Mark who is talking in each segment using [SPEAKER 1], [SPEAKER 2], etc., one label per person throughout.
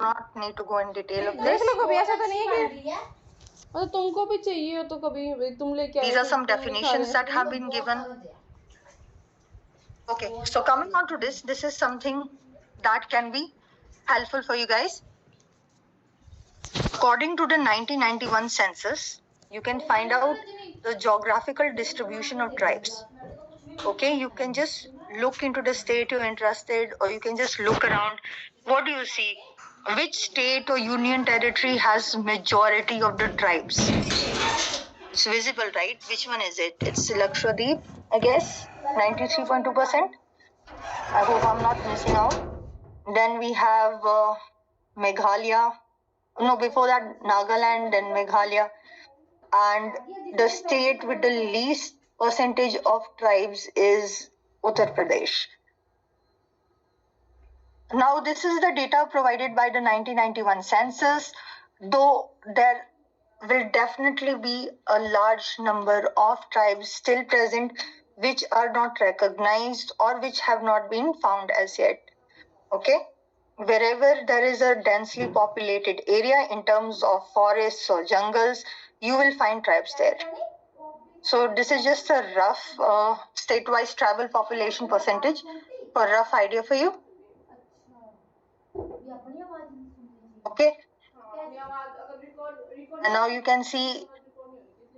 [SPEAKER 1] not need to go in detail of
[SPEAKER 2] देख
[SPEAKER 1] this.
[SPEAKER 2] लो, कभी ऐसा तो नहीं है कि मतलब तुमको भी चाहिए हो तो कभी तुम लेके आए.
[SPEAKER 1] These are some definitions that have been given. Okay, so coming on to this is something that can be helpful for you guys. According to the 1991 census, you can find out the geographical distribution of tribes. Okay, you can just look into the state you're interested, or you can just look around. What do you see? Which state or union territory has majority of the tribes? It's visible, right? Which one is it? It's Lakshadweep, I guess, 93.2%. I hope I'm not missing out. Then we have Meghalaya. No, before that, Nagaland, then Meghalaya. And the state with the least percentage of tribes is Uttar Pradesh. Now, this is the data provided by the 1991 census, though there will definitely be a large number of tribes still present which are not recognized or which have not been found as yet. Okay? Wherever there is a densely populated area in terms of forests or jungles, you will find tribes there. So this is just a rough state-wise tribal population percentage for a rough idea for you. Okay. And now you can see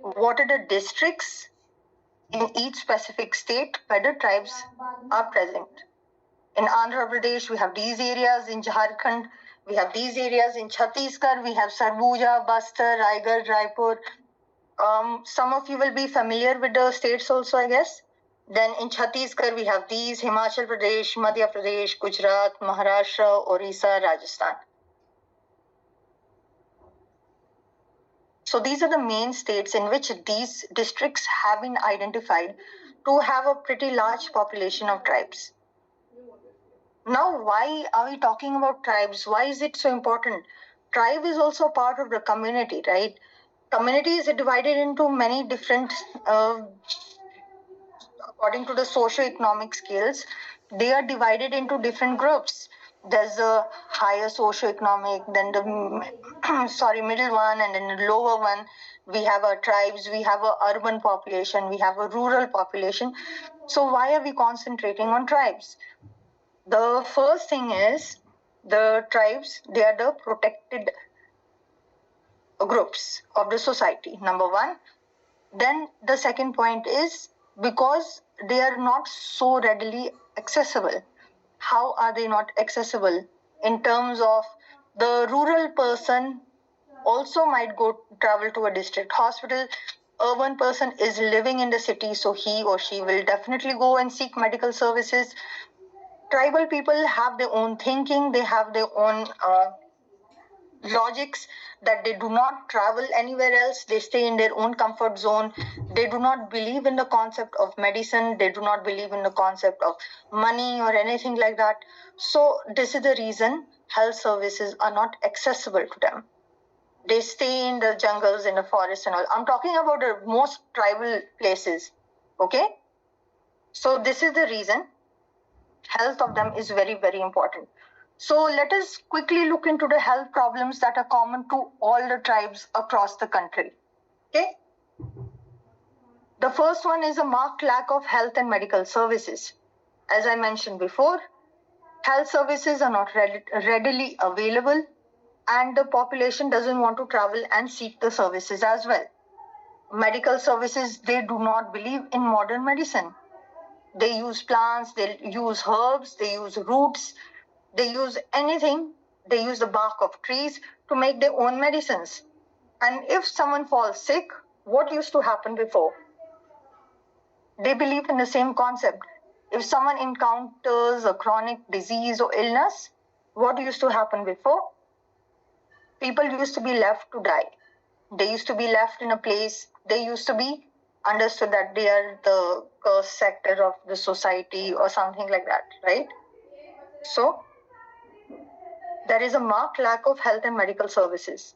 [SPEAKER 1] what are the districts in each specific state where the tribes are present. In Andhra Pradesh, we have these areas. In Jharkhand, we have these areas. In Chhattisgarh, we have Sarguja, Bastar, Raigad, Raipur. Some of you will be familiar with the states also, I guess. Then in Chhattisgarh, we have these: Himachal Pradesh, Madhya Pradesh, Gujarat, Maharashtra, Orissa, Rajasthan. So these are the main states in which these districts have been identified to have a pretty large population of tribes. Now, why are we talking about tribes? Why is it so important? Tribe is also part of the community, right? Community is divided into many different, according to the socio-economic scales, they are divided into different groups. There's a higher socio-economic, then the middle one, and then the lower one. We have our tribes, we have a urban population, we have a rural population. So why are we concentrating on tribes? The first thing is the tribes, they are the protected groups of the society, number one. Then the second point is because they are not so readily accessible. How are they not accessible? In terms of the rural person also might travel to a district hospital. Urban person is living in the city, so he or she will definitely go and seek medical services. Tribal people have their own thinking, they have their own logics, that they do not travel anywhere else, they stay in their own comfort zone. They do not believe in the concept of medicine, they do not believe in the concept of money or anything like that. So this is the reason health services are not accessible to them. They stay in the jungles, in the forests and all. I'm talking about the most tribal places. Okay, so this is the reason health of them is very, very important. So let us quickly look into the health problems that are common to all the tribes across the country. Okay. The first one is a marked lack of health and medical services. As I mentioned before, health services are not readily available, and the population doesn't want to travel and seek the services as well. Medical services, they do not believe in modern medicine. They use plants, they use herbs, they use roots, they use anything. They use the bark of trees to make their own medicines. And if someone falls sick, what used to happen before? They believe in the same concept. If someone encounters a chronic disease or illness, what used to happen before? People used to be left to die. They used to be left in a place. They used to be understood that they are the cursed sector of the society or something like that, right? So there is a marked lack of health and medical services.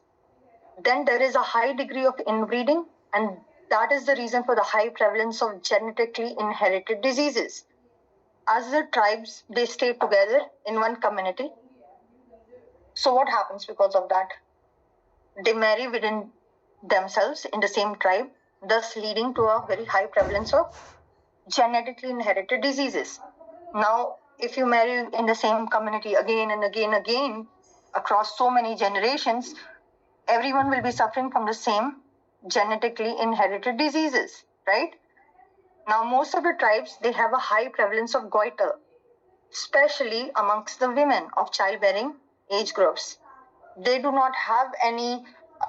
[SPEAKER 1] Then there is a high degree of inbreeding, and that is the reason for the high prevalence of genetically inherited diseases. As the tribes, they stay together in one community. So what happens because of that? They marry within themselves in the same tribe, thus leading to a very high prevalence of genetically inherited diseases. Now, if you marry in the same community again and again across so many generations, everyone will be suffering from the same genetically inherited diseases, right? Now, most of the tribes, they have a high prevalence of goiter, especially amongst the women of childbearing age groups. They do not have any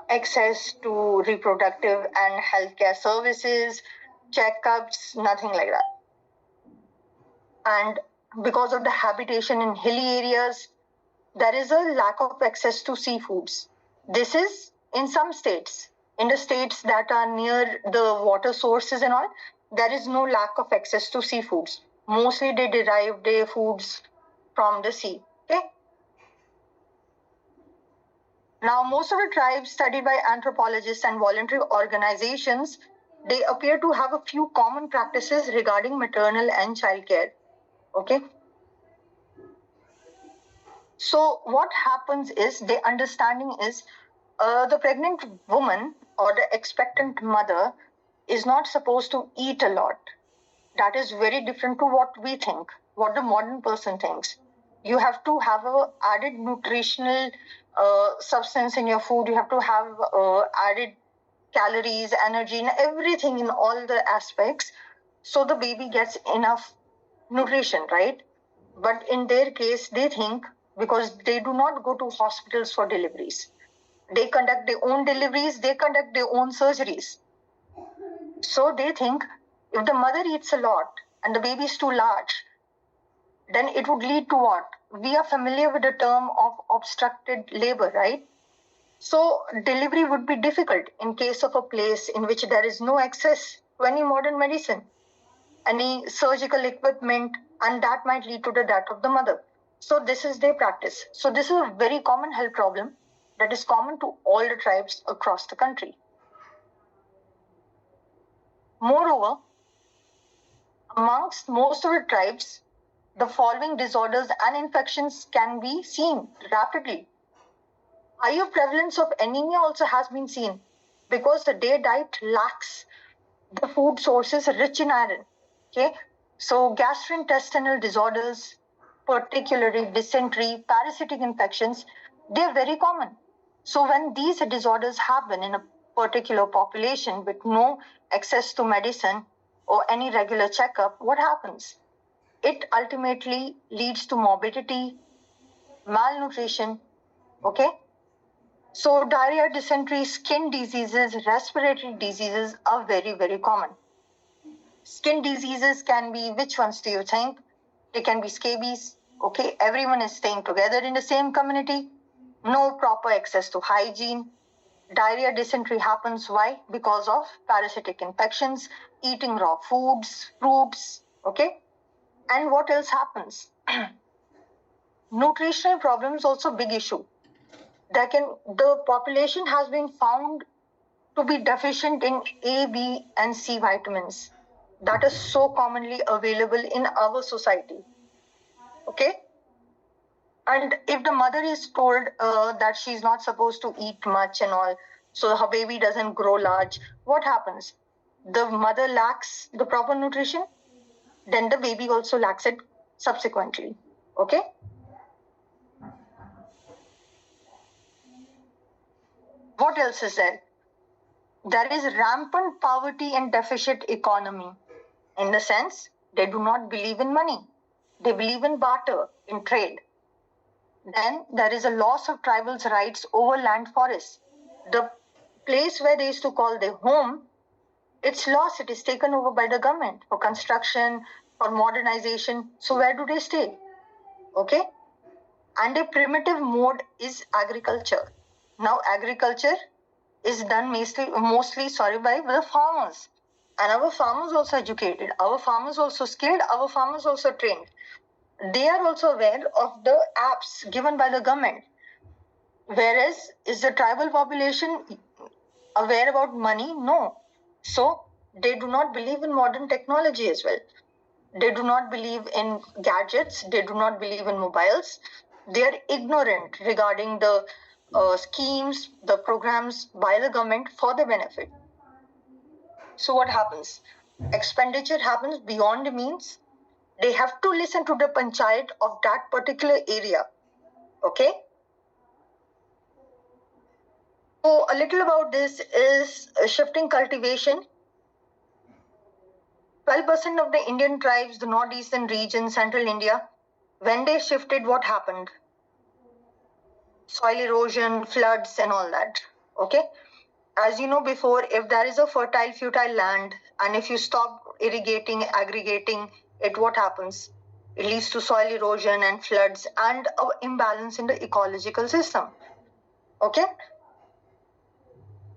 [SPEAKER 1] access to reproductive and healthcare services, checkups, nothing like that. And because of the habitation in hilly areas, there is a lack of access to seafoods. This is in some states. In the states that are near the water sources and all, there is no lack of access to seafoods. Mostly they derive their foods from the sea. Okay. Now, most of the tribes studied by anthropologists and voluntary organizations, they appear to have a few common practices regarding maternal and child care. Okay. So what happens is, the understanding is, the pregnant woman or the expectant mother is not supposed to eat a lot. That is very different to what we think, what the modern person thinks. You have to have a added nutritional substance in your food. You have to have added calories, energy, and everything in all the aspects, so the baby gets enough nutrition, right? But in their case, they think, because they do not go to hospitals for deliveries, they conduct their own deliveries, they conduct their own surgeries. So they think if the mother eats a lot and the baby is too large, then it would lead to what? We are familiar with the term of obstructed labor, right? So delivery would be difficult in case of a place in which there is no access to any modern medicine, any surgical equipment, and that might lead to the death of the mother. So this is their practice. So this is a very common health problem that is common to all the tribes across the country. Moreover, amongst most of the tribes, the following disorders and infections can be seen rapidly. Higher prevalence of anemia also has been seen because the day diet lacks the food sources rich in iron. Okay, so gastrointestinal disorders, particularly dysentery, parasitic infections, they're very common. So when these disorders happen in a particular population with no access to medicine or any regular checkup, what happens? It ultimately leads to morbidity, malnutrition. Okay, so diarrhea, dysentery, skin diseases, respiratory diseases are very, very common. Skin diseases can be, which ones do you think? They can be scabies. Okay, everyone is staying together in the same community, no proper access to hygiene. Diarrhea, dysentery happens. Why? Because of parasitic infections, eating raw foods, fruits. Okay, and what else happens? Nutritional problems also big issue. The population has been found to be deficient in A, B, and C vitamins that is so commonly available in our society. Okay? And if the mother is told that she's not supposed to eat much and all, so her baby doesn't grow large, what happens? The mother lacks the proper nutrition, then the baby also lacks it subsequently. Okay? What else is there? There is rampant poverty and deficit economy. In the sense, they do not believe in money. They believe in barter, in trade. Then there is a loss of tribals' rights over land forests. The place where they used to call their home, it's lost. It is taken over by the government for construction, for modernization. So where do they stay? Okay? And a primitive mode is agriculture. Now agriculture is done mostly by the farmers. And our farmers also educated, our farmers also skilled, our farmers also trained. They are also aware of the apps given by the government. Whereas, is the tribal population aware about money? No. So, they do not believe in modern technology as well. They do not believe in gadgets. They do not believe in mobiles. They are ignorant regarding the schemes, the programs by the government for the benefit. So what happens? Expenditure happens beyond the means. They have to listen to the panchayat of that particular area. Okay? So a little about this is shifting cultivation. 12% of the Indian tribes, the northeastern region, central India, when they shifted, what happened? Soil erosion, floods, and all that. Okay? As you know before, if there is a fertile land, and if you stop irrigating, aggregating it, what happens? It leads to soil erosion and floods and an imbalance in the ecological system. Okay?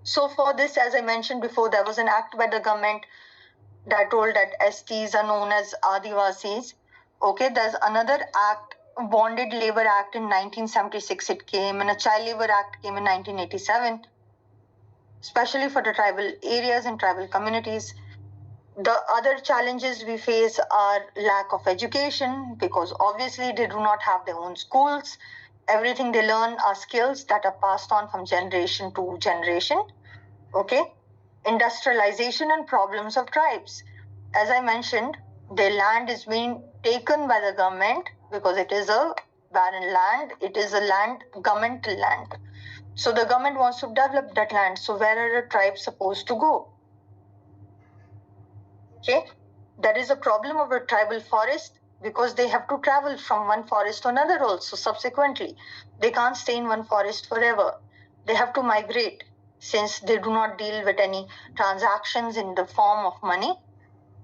[SPEAKER 1] So for this, as I mentioned before, there was an act by the government that told that STs are known as Adivasis. Okay, there's another act, Bonded Labor Act in 1976 it came, and a Child Labor Act came in 1987, especially for the tribal areas and tribal communities. The other challenges we face are lack of education, because obviously they do not have their own schools. Everything they learn are skills that are passed on from generation to generation. Okay, industrialization and problems of tribes. As I mentioned, their land is being taken by the government because it is a barren land. It is a land, governmental land. So the government wants to develop that land. So where are the tribes supposed to go? Okay, that is a problem of a tribal forest, because they have to travel from one forest to another also subsequently. They can't stay in one forest forever. They have to migrate, since they do not deal with any transactions in the form of money,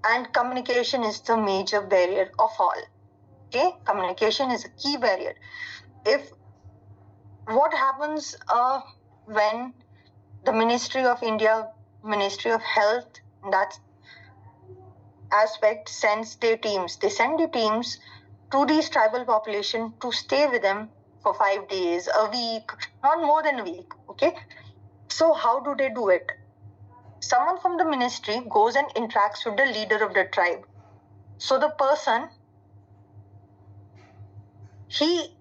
[SPEAKER 1] and communication is the major barrier of all. Okay, communication is a key barrier. If what happens when the Ministry of India, Ministry of Health, that's aspect, sends their teams. They send the teams to these tribal population to stay with them for 5 days, a week, not more than a week. Okay, so how do they do it? Someone from the ministry goes and interacts with the leader of the tribe. So the person, he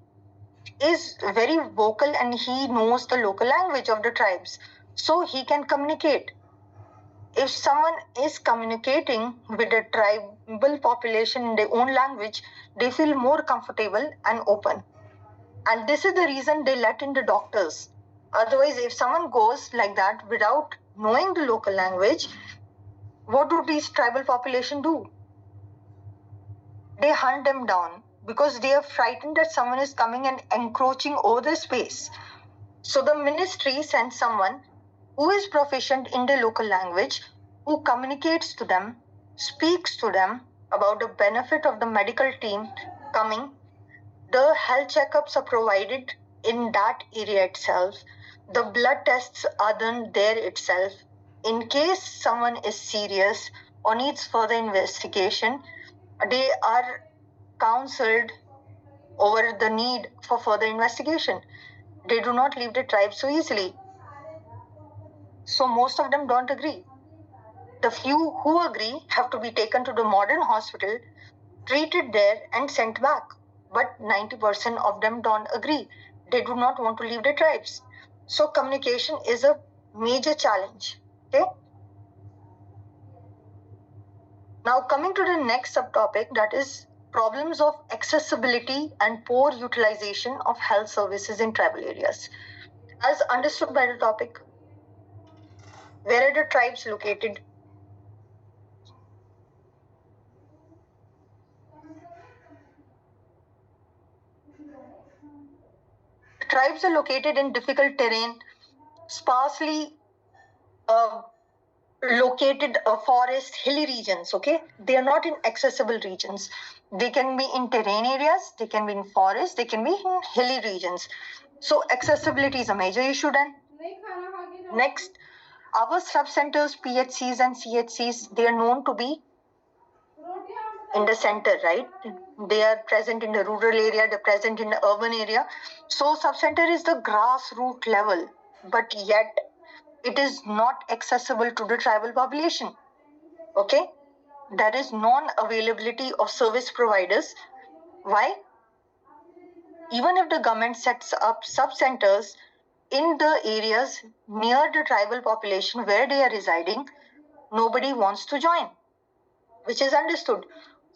[SPEAKER 1] is very vocal and he knows the local language of the tribes, so he can communicate. If someone is communicating with the tribal population in their own language, they feel more comfortable and open. And this is the reason they let in the doctors. Otherwise, if someone goes like that without knowing the local language, what do these tribal population do? They hunt them down because they are frightened that someone is coming and encroaching over their space. So the ministry sends someone who is proficient in the local language, who communicates to them, speaks to them about the benefit of the medical team coming. The health checkups are provided in that area itself. The blood tests are done there itself. In case someone is serious or needs further investigation, they are counseled over the need for further investigation. They do not leave the tribe so easily. So most of them don't agree. The few who agree have to be taken to the modern hospital, treated there, and sent back. But 90% of them don't agree. They do not want to leave the tribes. So communication is a major challenge. Okay. Now coming to the next subtopic, that is problems of accessibility and poor utilization of health services in tribal areas. As understood by the topic, where are the tribes located? Tribes are located in difficult terrain, sparsely located forest, hilly regions. Okay, they are not in accessible regions. They can be in terrain areas, they can be in forest, they can be in hilly regions. So accessibility is a major issue then. Next, our sub-centers, PHCs and CHCs, they are known to be in the center, right? They are present in the rural area, they're present in the urban area. So sub-center is the grassroots level, but yet it is not accessible to the tribal population. Okay, there is non-availability of service providers. Why? Even if the government sets up sub-centers in the areas near the tribal population where they are residing, nobody wants to join, which is understood.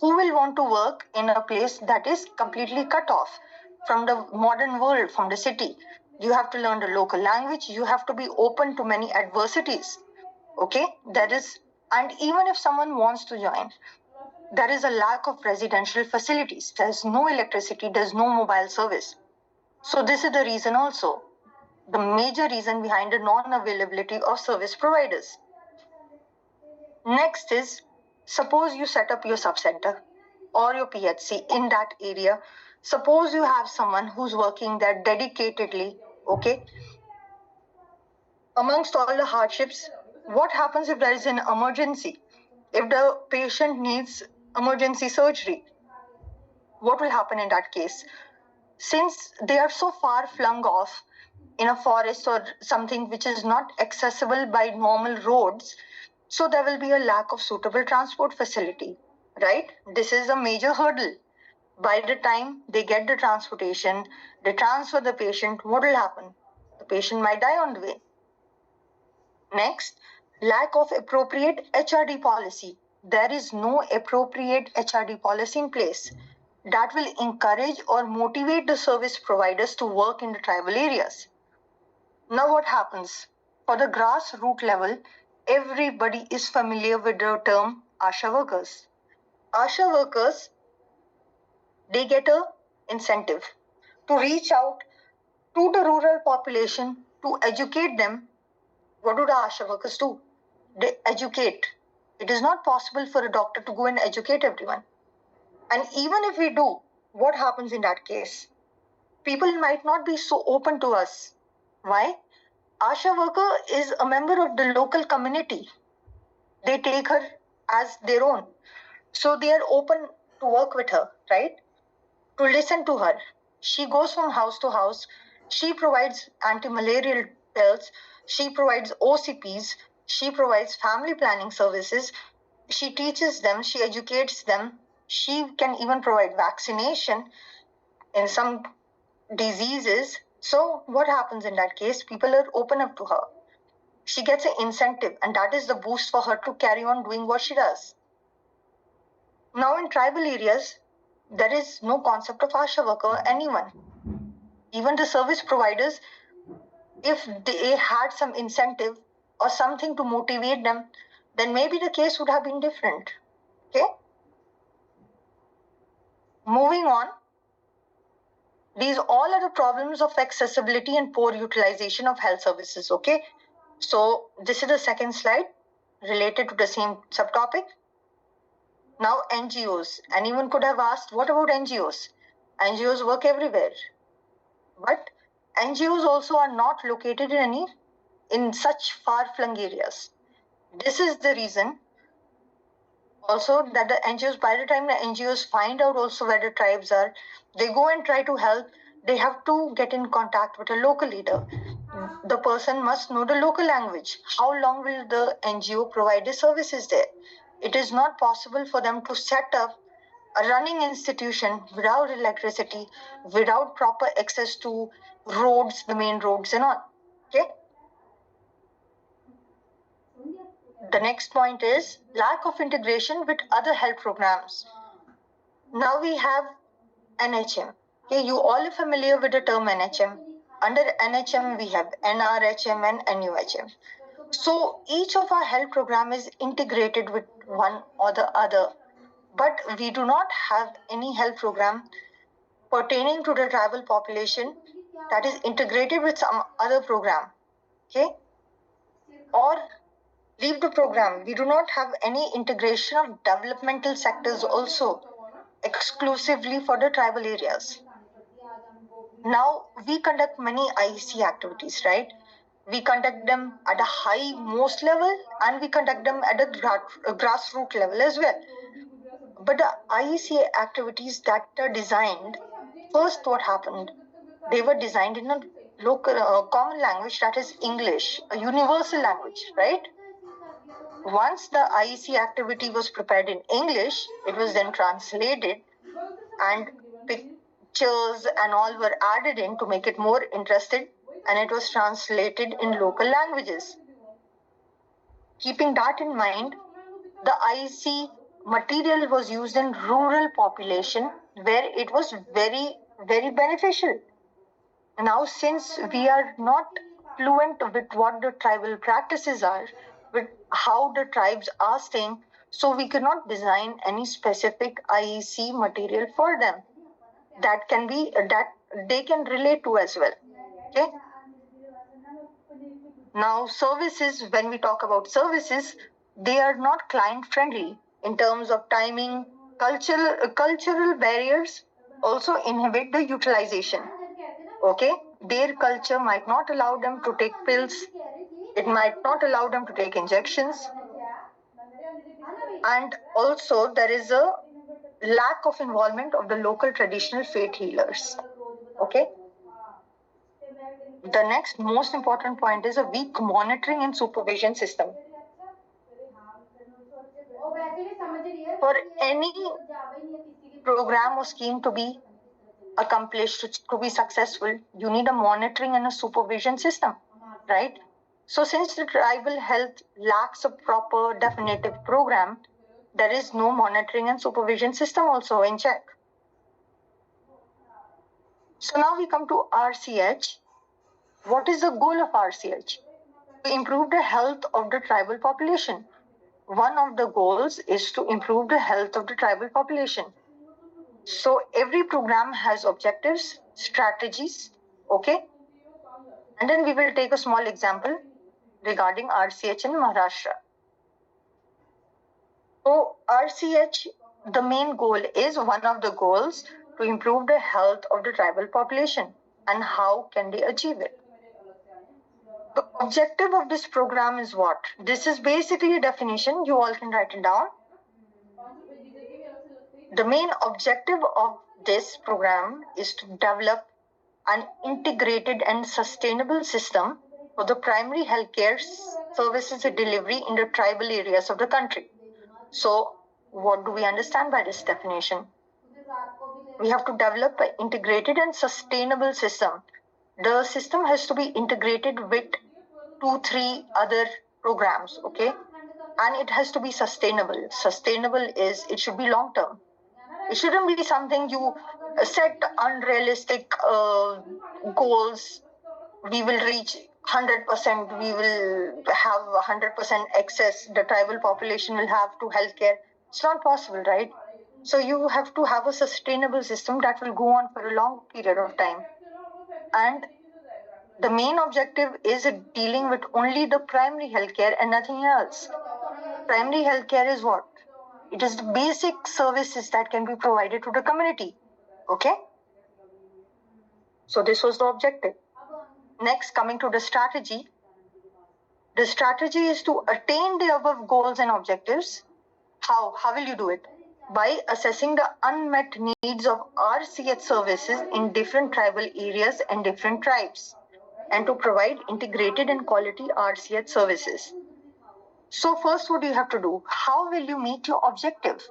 [SPEAKER 1] Who will want to work in a place that is completely cut off from the modern world, from the city? You have to learn the local language, you have to be open to many adversities. Okay, and even if someone wants to join, there is a lack of residential facilities. There's no electricity, there's no mobile service. So, this is the reason also, the major reason behind the non availability of service providers. Next is, suppose you set up your subcenter or your PHC in that area. Suppose you have someone who's working there dedicatedly, okay? Amongst all the hardships, what happens if there is an emergency? If the patient needs emergency surgery, what will happen in that case? Since they are so far flung off in a forest or something which is not accessible by normal roads, so there will be a lack of suitable transport facility, right? This is a major hurdle. By the time they get the transportation, they transfer the patient, what will happen? The patient might die on the way. Next, lack of appropriate HRD policy. There is no appropriate HRD policy in place that will encourage or motivate the service providers to work in the tribal areas. Now, what happens? For the grassroots level, everybody is familiar with the term ASHA workers. ASHA workers, they get a incentive to reach out to the rural population to educate them. What do the ASHA workers do? They educate. It is not possible for a doctor to go and educate everyone. And even if we do, what happens in that case? People might not be so open to us. Why? ASHA worker is a member of the local community. They take her as their own. So they are open to work with her, right? To listen to her. She goes from house to house. She provides anti-malarial pills. She provides OCPs. She provides family planning services. She teaches them. She educates them. She can even provide vaccination in some diseases. So what happens in that case? People are open up to her. She gets an incentive, and that is the boost for her to carry on doing what she does. Now in tribal areas, there is no concept of ASHA worker or anyone. Even the service providers, if they had some incentive or something to motivate them, then maybe the case would have been different. Okay? Moving on, these all are the problems of accessibility and poor utilization of health services. Okay? So this is the second slide related to the same subtopic. Now NGOs. Anyone could have asked, what about NGOs? NGOs work everywhere. But NGOs also are not located in such far-flung areas. This is the reason also that the NGOs, by the time the NGOs find out also where the tribes are, they go and try to help. They have to get in contact with a local leader. The person must know the local language. How long will the NGO provide the services there? It is not possible for them to set up a running institution without electricity, without proper access to roads, the main roads and all. Okay? The next point is lack of integration with other health programs. Now we have NHM. Okay, you all are familiar with the term NHM. Under NHM, we have NRHM and NUHM. So each of our health program is integrated with one or the other. But we do not have any health program pertaining to the tribal population that is integrated with some other program. Okay? Or leave the program. We do not have any integration of developmental sectors also exclusively for the tribal areas. Now, we conduct many IEC activities, right? We conduct them at a high most level and we conduct them at a grassroots level as well. But the IEC activities that are designed, first what happened? They were designed in a local common language, that is English, a universal language, right? Once the IEC activity was prepared in English, it was then translated and pictures and all were added in to make it more interested, and it was translated in local languages. Keeping that in mind, the IEC material was used in rural population where it was very, very beneficial. Now, since we are not fluent with what the tribal practices are, with how the tribes are staying, so we cannot design any specific IEC material for them that they can relate to as well. Okay. Now, services, when we talk about services, they are not client friendly in terms of timing. Cultural barriers also inhibit the utilization. Okay, their culture might not allow them to take pills, it might not allow them to take injections, and also there is a lack of involvement of the local traditional faith healers. Okay. The next most important point is a weak monitoring and supervision system. For any program or scheme to be accomplished, to be successful, you need a monitoring and a supervision system, right? So since the tribal health lacks a proper definitive program, there is no monitoring and supervision system also in check. So now we come to RCH. What is the goal of RCH? To improve the health of the tribal population. One of the goals is to improve the health of the tribal population. So every program has objectives, strategies, okay? And then we will take a small example regarding RCH in Maharashtra. So RCH, the main goal is one of the goals to improve the health of the tribal population. And how can they achieve it? The objective of this program is what? This is basically a definition. You all can write it down. The main objective of this program is to develop an integrated and sustainable system for the primary healthcare services delivery in the tribal areas of the country. So, what do we understand by this definition? We have to develop an integrated and sustainable system. The system has to be integrated with 2-3 other programs, okay? And it has to be sustainable. Sustainable is, it should be long term. It shouldn't be something you set unrealistic goals. We will reach 100%, we will have 100% access, the tribal population will have to healthcare. It's not possible, right? So you have to have a sustainable system that will go on for a long period of time. And the main objective is dealing with only the primary healthcare and nothing else. Primary healthcare is what? It is the basic services that can be provided to the community. Okay? So this was the objective. Next, coming to the strategy. The strategy is to attain the above goals and objectives. How? How will you do it? By assessing the unmet needs of RCH services in different tribal areas and different tribes, and to provide integrated and quality RCH services. So first, what do you have to do? How will you meet your objective?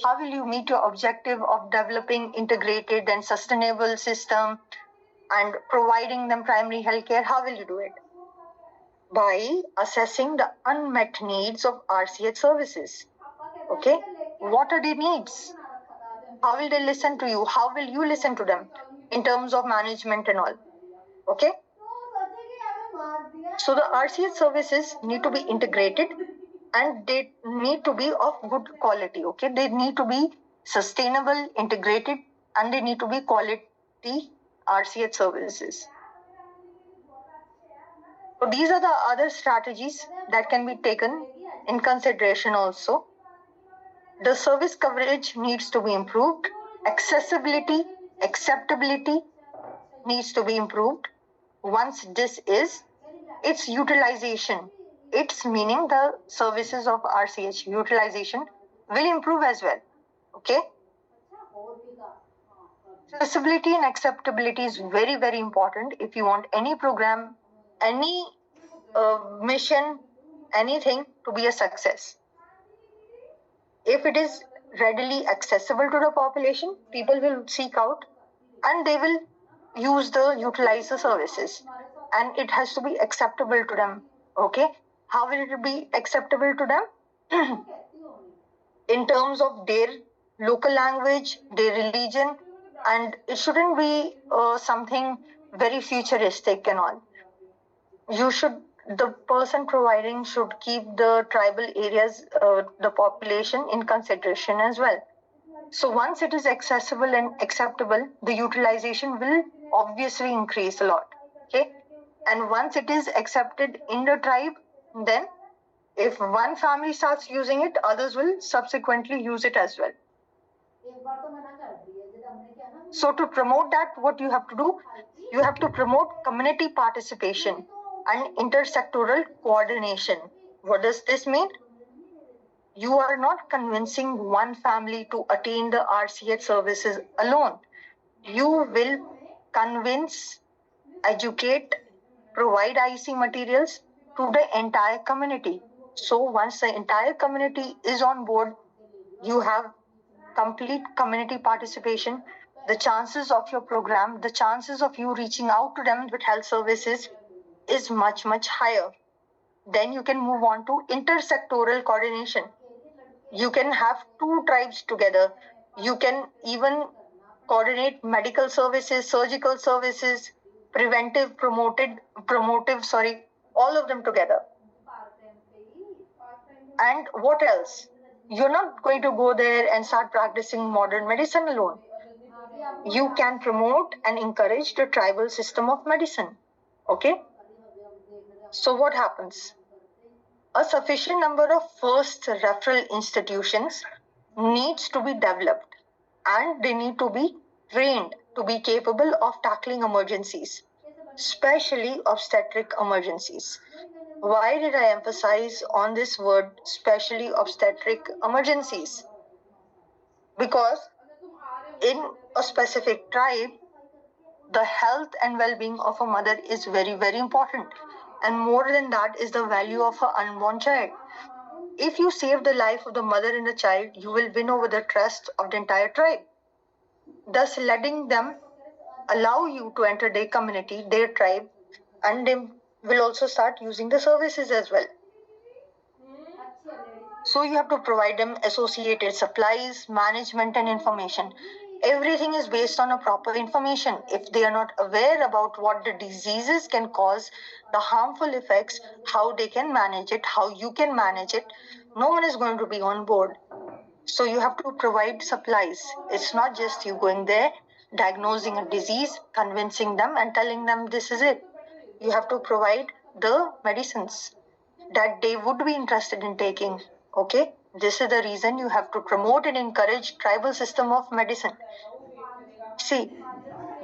[SPEAKER 1] How will you meet your objective of developing integrated and sustainable system and providing them primary healthcare? How will you do it? By assessing the unmet needs of RCH services. Okay? What are their needs? How will they listen to you? How will you listen to them in terms of management and all? Okay? So the RCH services need to be integrated and they need to be of good quality. Okay? They need to be sustainable, integrated, and they need to be quality RCH services. So these are the other strategies that can be taken in consideration also. The service coverage needs to be improved. Accessibility, acceptability needs to be improved. Once this is, its utilization, its meaning the services of RCH utilization will improve as well. Okay? Accessibility and acceptability is very, very important if you want any program, any mission, anything to be a success. If it is readily accessible to the population, people will seek out and they will utilize the services, and it has to be acceptable to them. Okay, how will it be acceptable to them? In terms of their local language, their religion, and it shouldn't be something very futuristic and all. The person providing should keep the tribal areas, the population in consideration as well. So once it is accessible and acceptable, the utilization will obviously increase a lot. Okay, and once it is accepted in the tribe, then if one family starts using it, others will subsequently use it as well. So to promote that, what you have to do, you have to promote community participation and intersectoral coordination. What does this mean? You are not convincing one family to attain the RCH services alone. You will convince, educate, provide IC materials to the entire community. So once the entire community is on board, you have complete community participation. The chances of your program, the chances of you reaching out to them with health services is much, much higher. Then you can move on to intersectoral coordination. You can have two tribes together. You can even coordinate medical services, surgical services, promotive, all of them together. And what else? You're not going to go there and start practicing modern medicine alone. You can promote and encourage the tribal system of medicine. Okay? So what happens? A sufficient number of first referral institutions needs to be developed, and they need to be trained to be capable of tackling emergencies, especially obstetric emergencies. Why did I emphasize on this word, especially obstetric emergencies? Because in a specific tribe, the health and well-being of a mother is very, very important. And more than that is the value of her unborn child. If you save the life of the mother and the child, you will win over the trust of the entire tribe, thus letting them allow you to enter their community, their tribe, and they will also start using the services as well. So you have to provide them associated supplies, management, and information. Everything is based on a proper information. If they are not aware about what the diseases can cause, the harmful effects, how they can manage it, how you can manage it, no one is going to be on board. So you have to provide supplies. It's not just you going there, diagnosing a disease, convincing them and telling them this is it. You have to provide the medicines that they would be interested in taking. Okay, this is the reason you have to promote and encourage tribal system of medicine. See,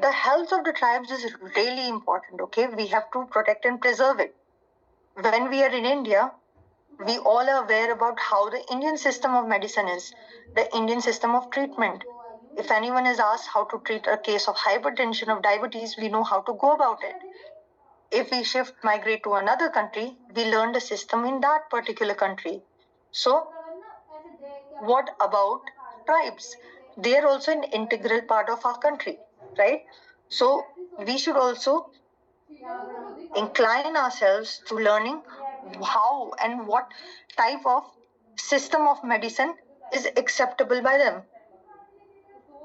[SPEAKER 1] the health of the tribes is really important. Okay, we have to protect and preserve it. When we are in India, we all are aware about how the Indian system of medicine is, the Indian system of treatment. If anyone is asked how to treat a case of hypertension or diabetes, we know how to go about it. If we migrate to another country, we learn the system in that particular country. So, what about tribes? They are also an integral part of our country, right? So, we should also incline ourselves to learning how and what type of system of medicine is acceptable by them.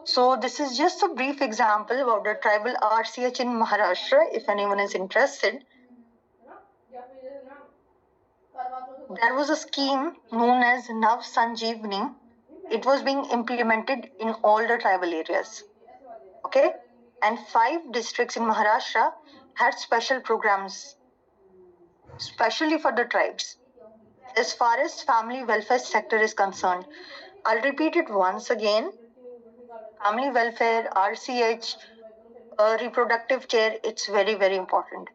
[SPEAKER 1] So this is just a brief example about the tribal RCH in Maharashtra, if anyone is interested. There was a scheme known as Nav Sanjeevani. It was being implemented in all the tribal areas. Okay? And 5 districts in Maharashtra had special programs, especially for the tribes. As far as family welfare sector is concerned, I'll repeat it once again. Family welfare, RCH, reproductive care, it's very, very important.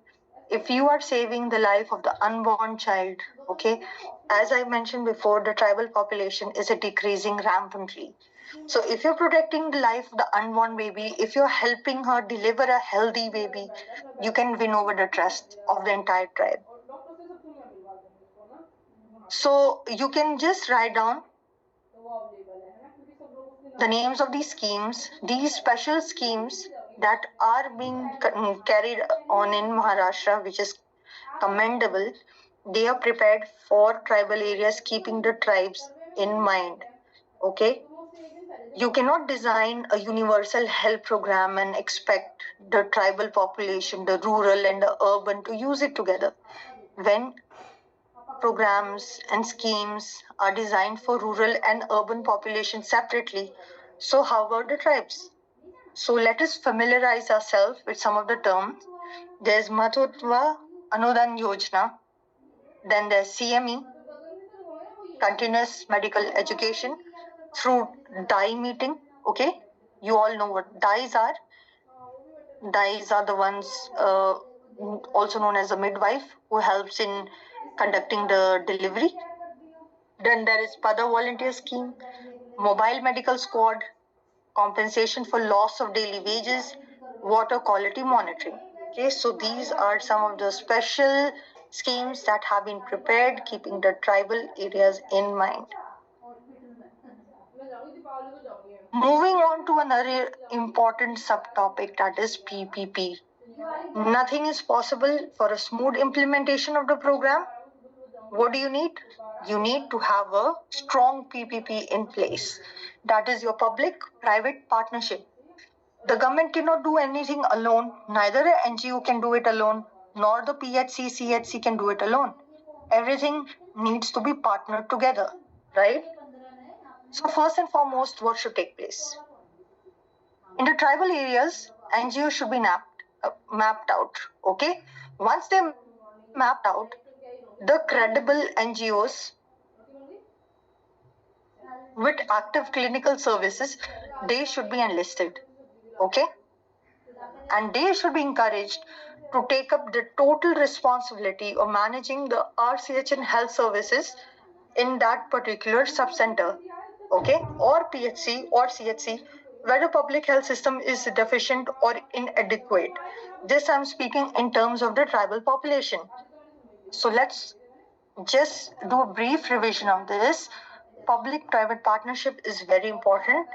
[SPEAKER 1] If you are saving the life of the unborn child, okay, as I mentioned before, the tribal population is decreasing rampantly. So if you're protecting the life of the unborn baby, if you're helping her deliver a healthy baby, you can win over the trust of the entire tribe. So you can just write down the names of these schemes. These special schemes that are being carried on in Maharashtra, which is commendable. They are prepared for tribal areas, keeping the tribes in mind. Okay, you cannot design a universal health program and expect the tribal population, the rural and the urban, to use it together. When programs and schemes are designed for rural and urban populations separately, so how about the tribes? So let us familiarize ourselves with some of the terms. There's Matutva Anudan Yojana, then there's CME, Continuous Medical Education, through DIE meeting. Okay, you all know what DIEs are. DIEs are the ones also known as a midwife who helps in conducting the delivery. Then there is Pada Volunteer Scheme, Mobile Medical Squad, compensation for loss of daily wages, water quality monitoring. Okay, so these are some of the special schemes that have been prepared, keeping the tribal areas in mind. Moving on to another important subtopic, that is PPP. Nothing is possible for a smooth implementation of the program. What do you need? You need to have a strong PPP in place. That is your public-private partnership. The government cannot do anything alone. Neither the NGO can do it alone, nor the PHC, CHC can do it alone. Everything needs to be partnered together, right? So first and foremost, what should take place? In the tribal areas, NGOs should be mapped out. Okay, once they're mapped out, the credible NGOs with active clinical services, they should be enlisted. Okay, and they should be encouraged to take up the total responsibility of managing the RCHN health services in that particular subcenter, okay, or PHC or CHC, where the public health system is deficient or inadequate. This I'm speaking in terms of the tribal population. So let's just do a brief revision of this. Public-private partnership is very important,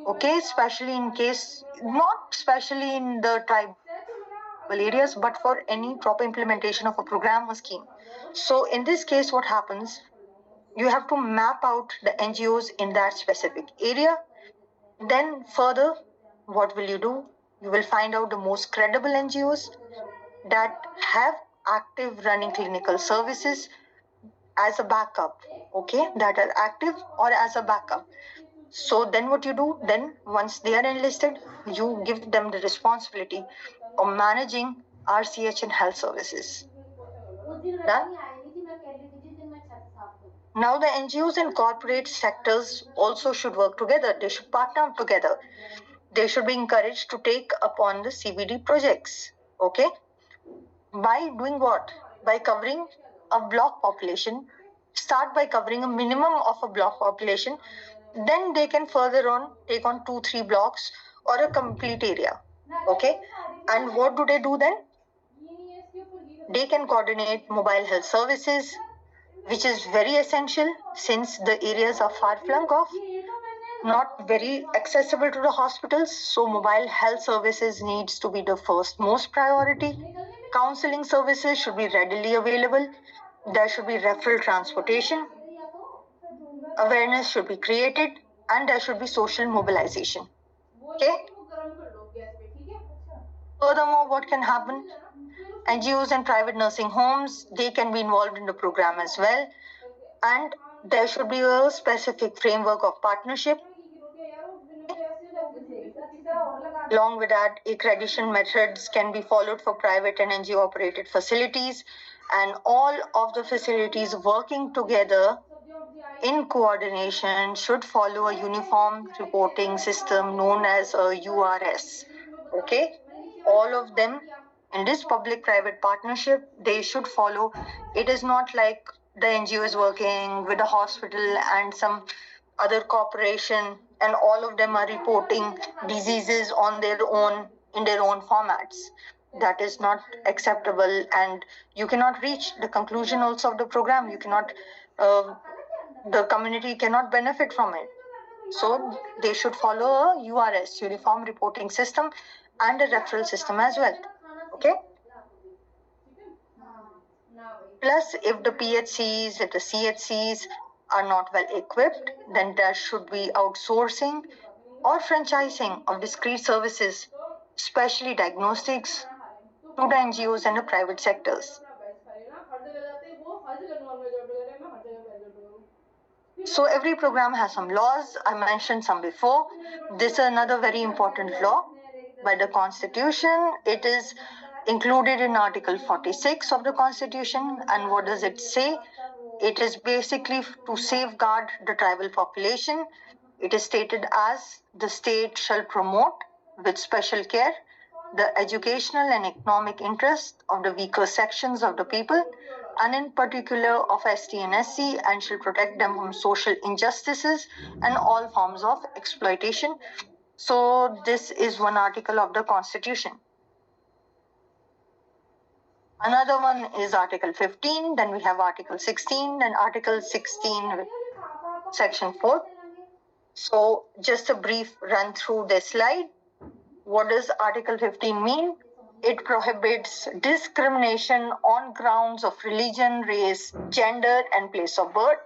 [SPEAKER 1] okay, especially in case, not especially in the tribal areas, but for any proper implementation of a program or scheme. So in this case, what happens? You have to map out the NGOs in that specific area. Then further, what will you do? You will find out the most credible NGOs that have active running clinical services as a backup, okay, that are active or as a backup. So then what you do? Then once they are enlisted, you give them the responsibility of managing RCHN health services. Done? Now the NGOs and corporate sectors also should work together. They should partner together. They should be encouraged to take upon the CBD projects. Okay? By doing what? By covering a block population. Start by covering a minimum of a block population. Then they can further on take on 2-3 blocks or a complete area. Okay? And what do they do then? They can coordinate mobile health services, which is very essential since the areas are far flung off, not very accessible to the hospitals. So mobile health services needs to be the first most priority. Counseling services should be readily available. There should be referral transportation. Awareness should be created, and there should be social mobilization. Okay? Furthermore, what can happen? NGOs and private nursing homes, they can be involved in the program as well. And there should be a specific framework of partnership. Along with that, accreditation methods can be followed for private and NGO operated facilities, and all of the facilities working together in coordination should follow a uniform reporting system known as a URS. Okay, all of them in this public-private partnership, they should follow. It is not like the NGO is working with a hospital and some other corporation and all of them are reporting diseases on their own in their own formats. That is not acceptable, and you cannot reach the conclusion also of the program. You cannot the community cannot benefit from it. So they should follow a URS, Uniform Reporting System, and a referral system as well. Okay. Plus, if the PHCs, if the CHCs are not well equipped, then there should be outsourcing or franchising of discrete services, especially diagnostics, to the NGOs and the private sectors. So every program has some laws. I mentioned some before. This is another very important law by the Constitution. It is included in Article 46 of the Constitution. And what does it say? It is basically to safeguard the tribal population. It is stated as the state shall promote with special care the educational and economic interests of the weaker sections of the people, and in particular of ST and SC, and shall protect them from social injustices and all forms of exploitation. So this is one article of the Constitution. Another one is Article 15, then we have Article 16, and Article 16, Section 4. So just a brief run through this slide. What does Article 15 mean? It prohibits discrimination on grounds of religion, race, gender, and place of birth.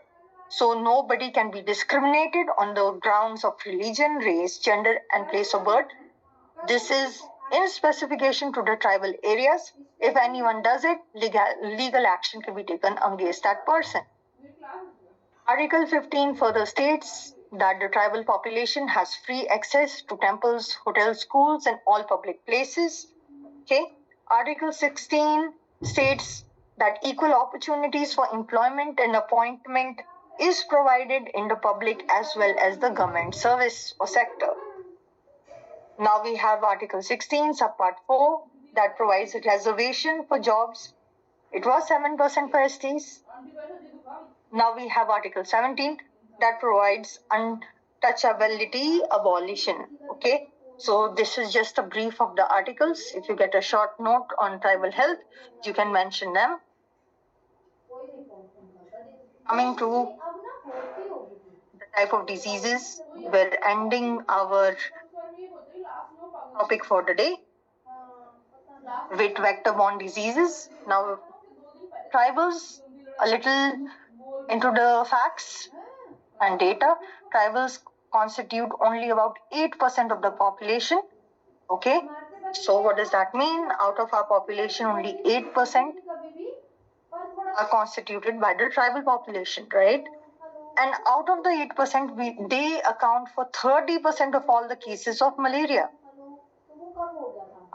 [SPEAKER 1] So nobody can be discriminated on the grounds of religion, race, gender, and place of birth. This is in specification to the tribal areas. If anyone does it, legal action can be taken against that person. Article 15 further states that the tribal population has free access to temples, hotels, schools, and all public places. Okay. Article 16 states that equal opportunities for employment and appointment is provided in the public as well as the government service or sector. Now we have Article 16, Subpart 4, that provides a reservation for jobs. It was 7% for STs. Now we have Article 17 that provides untouchability abolition. Okay, so this is just a brief of the articles. If you get a short note on tribal health, you can mention them. Coming to the type of diseases, we're ending our topic for the day with vector-borne diseases. Now, tribals, a little into the facts and data. Tribals constitute only about 8% of the population. Okay, so what does that mean? Out of our population, only 8% are constituted by the tribal population, right? And out of the 8%, they account for 30% of all the cases of malaria,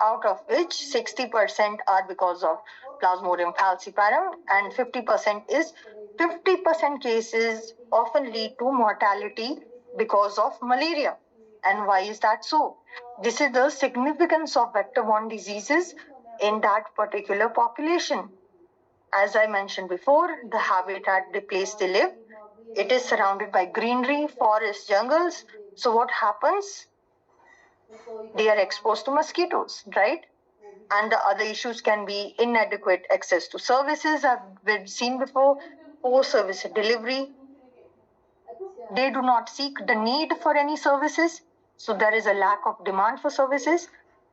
[SPEAKER 1] out of which 60% are because of Plasmodium falciparum, and 50% cases often lead to mortality because of malaria. And why is that so? This is the significance of vector-borne diseases in that particular population. As I mentioned before, the habitat, the place they live, it is surrounded by greenery, forests, jungles. So what happens? They are exposed to mosquitoes, right? And the other issues can be inadequate access to services, we've seen before, poor service delivery. They do not seek the need for any services, so there is a lack of demand for services,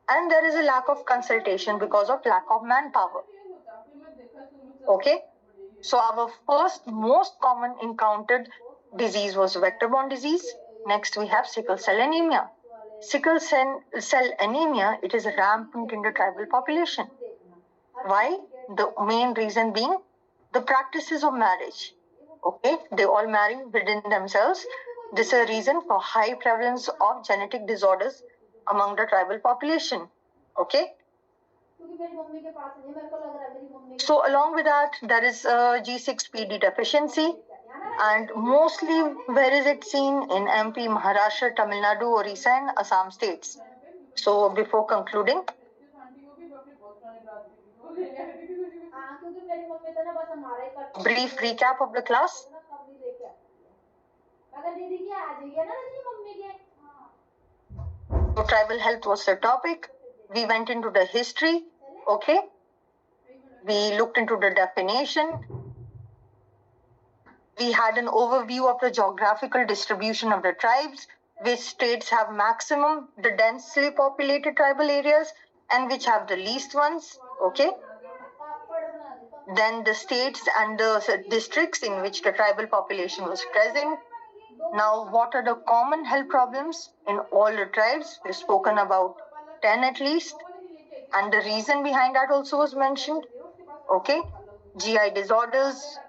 [SPEAKER 1] and there is a lack of consultation because of lack of manpower. Okay, so our first most common encountered disease was vector-borne disease. Next we have sickle cell anemia. Sickle cell anemia, it is rampant in the tribal population. Why? The main reason being the practices of marriage. Okay, they all marry within themselves. This is a reason for high prevalence of genetic disorders among the tribal population. Okay. So along with that, there is a G6PD deficiency, and mostly where is it seen? In MP, Maharashtra, Tamil Nadu, Orissa, and Assam states. So before concluding, brief recap of the class. So tribal health was the topic. We went into the history. Okay. We looked into the definition. We had an overview of the geographical distribution of the tribes. which states have maximum the densely populated tribal areas and which have the least ones. Okay. Then the states and the districts in which the tribal population was present. Now, what are the common health problems in all the tribes? We've spoken about 10 at least, and the reason behind that also was mentioned. Okay, GI disorders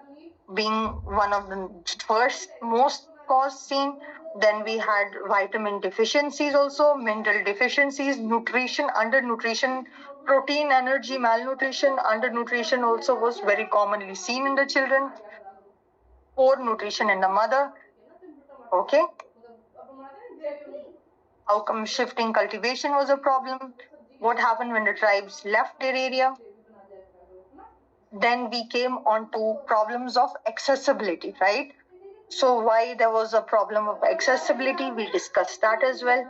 [SPEAKER 1] being one of the first most caused seen. Then we had vitamin deficiencies also, mineral deficiencies, nutrition, undernutrition, protein, energy, malnutrition, undernutrition also was very commonly seen in the children. Poor nutrition in the mother. Okay. Outcome shifting cultivation was a problem. What happened when the tribes left their area? Then we came on to problems of accessibility, right? So why there was a problem of accessibility, we discussed that as well.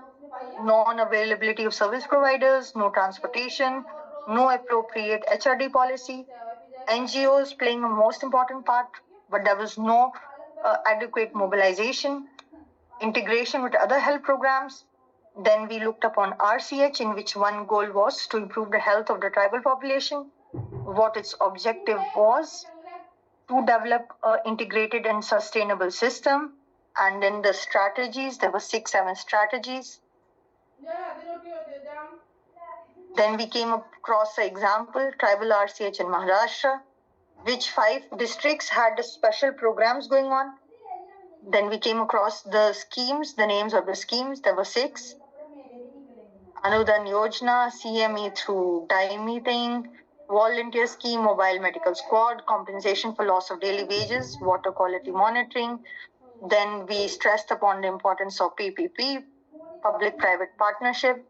[SPEAKER 1] Non-availability of service providers, no transportation, no appropriate HRD policy, NGOs playing a most important part, but there was no adequate mobilization, integration with other health programs. Then we looked upon RCH, in which one goal was to improve the health of the tribal population. What its objective was to develop an integrated and sustainable system. And then the strategies, there were 6-7 strategies. Then we came across an example, tribal RCH in Maharashtra, which 5 districts had special programs going on. Then we came across the schemes, the names of the schemes, there were 6. Anudan Yojana, CME through dye meeting, volunteer scheme, mobile medical squad, compensation for loss of daily wages, water quality monitoring. Then we stressed upon the importance of PPP, public-private partnership.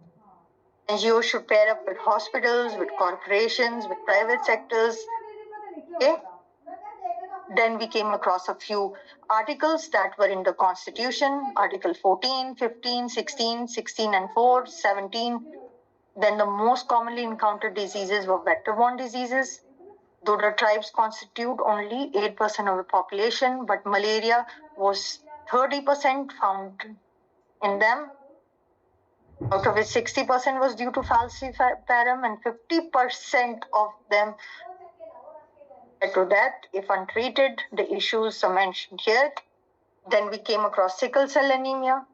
[SPEAKER 1] NGOs should pair up with hospitals, with corporations, with private sectors. Okay. Then we came across a few articles that were in the Constitution, Article 14, 15, 16, 16 and 4, 17. Then the most commonly encountered diseases were vector-borne diseases. Though the tribes constitute only 8% of the population, but malaria was 30% found in them, out of which 60% was due to falciparum and 50% of them to death if untreated. The issues are mentioned here. Then we came across sickle cell anemia,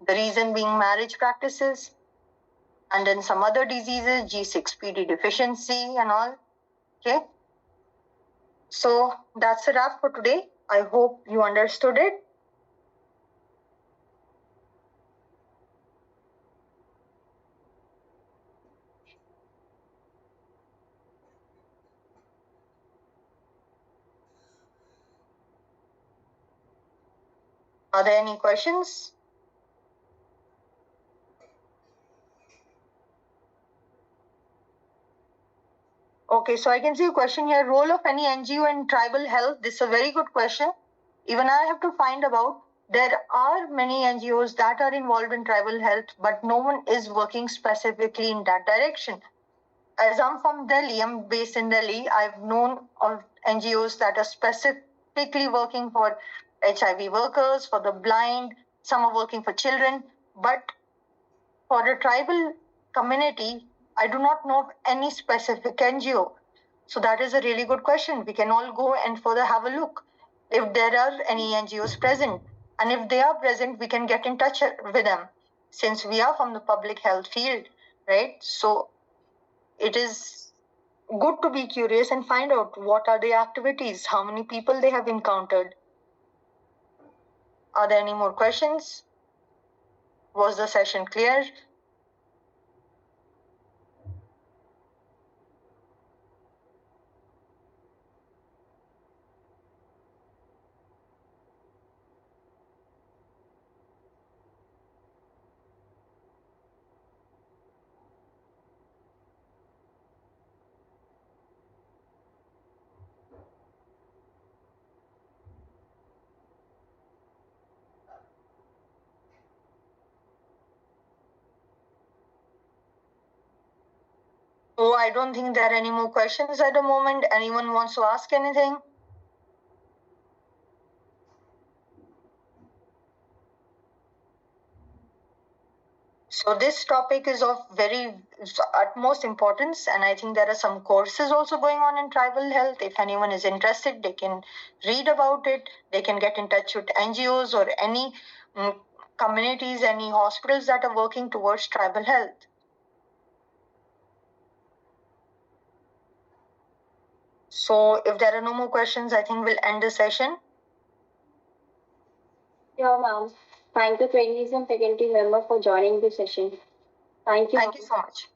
[SPEAKER 1] the reason being marriage practices, and then some other diseases, G6PD deficiency and all. Okay. So that's a wrap for today. I hope you understood it. Are there any questions? Okay, so I can see a question here. Role of any NGO in tribal health. This is a very good question. Even I have to find about. There are many NGOs that are involved in tribal health, but no one is working specifically in that direction. As I'm from Delhi, I'm based in Delhi, I've known of NGOs that are specifically working for HIV workers, for the blind, some are working for children, but for the tribal community, I do not know of any specific NGO. So that is a really good question. We can all go and further have a look if there are any NGOs present. And if they are present, we can get in touch with them since we are from the public health field, right? So it is good to be curious and find out what are the activities, how many people they have encountered. Are there any more questions? Was the session clear? Oh, I don't think there are any more questions at the moment. Anyone wants to ask anything? So this topic is of very utmost importance, and I think there are some courses also going on in tribal health. If anyone is interested, they can read about it. They can get in touch with NGOs or any communities, any hospitals that are working towards tribal health. So if there are no more questions, I think we'll end the session.
[SPEAKER 3] Yeah, ma'am. Thank you, trainees and faculty member, for joining the session. Thank you.
[SPEAKER 1] Thank you so much.